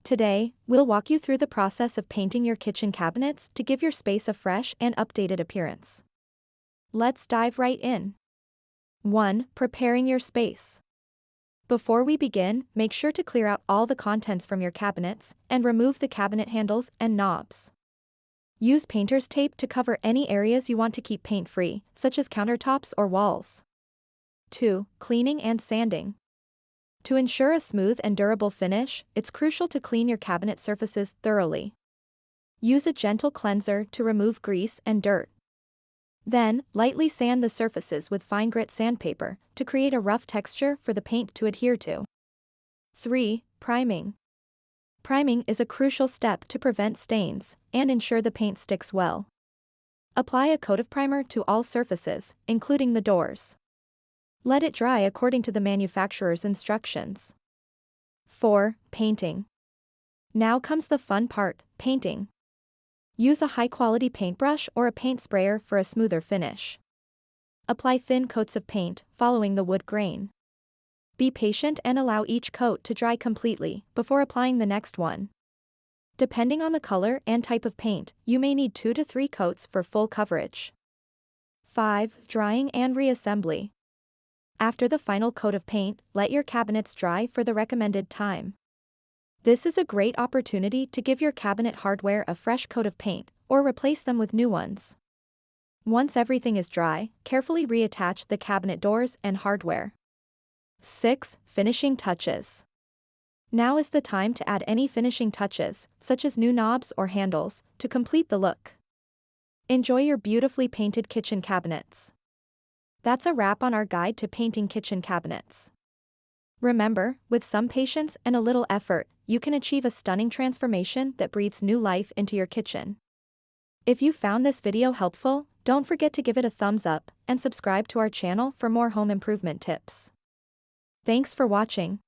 Today, we'll walk you through the process of painting your kitchen cabinets to give your space a fresh and updated appearance. Let's dive right in. 1. Preparing your space. Before we begin, make sure to clear out all the contents from your cabinets and remove the cabinet handles and knobs. Use painter's tape to cover any areas you want to keep paint-free, such as countertops or walls. 2. Cleaning and sanding. To ensure a smooth and durable finish, it's crucial to clean your cabinet surfaces thoroughly. Use a gentle cleanser to remove grease and dirt. Then, lightly sand the surfaces with fine grit sandpaper to create a rough texture for the paint to adhere to. 3. Priming. Priming is a crucial step to prevent stains and ensure the paint sticks well. Apply a coat of primer to all surfaces, including the doors. Let it dry according to the manufacturer's instructions. 4. Painting. Now comes the fun part, painting. Use a high-quality paintbrush or a paint sprayer for a smoother finish. Apply thin coats of paint, following the wood grain. Be patient and allow each coat to dry completely before applying the next one. Depending on the color and type of paint, you may need 2 to 3 coats for full coverage. 5. Drying and reassembly. After the final coat of paint, let your cabinets dry for the recommended time. This is a great opportunity to give your cabinet hardware a fresh coat of paint, or replace them with new ones. Once everything is dry, carefully reattach the cabinet doors and hardware. 6. Finishing touches. Now is the time to add any finishing touches, such as new knobs or handles, to complete the look. Enjoy your beautifully painted kitchen cabinets. That's a wrap on our guide to painting kitchen cabinets. Remember, with some patience and a little effort, you can achieve a stunning transformation that breathes new life into your kitchen. If you found this video helpful, don't forget to give it a thumbs up and subscribe to our channel for more home improvement tips. Thanks for watching.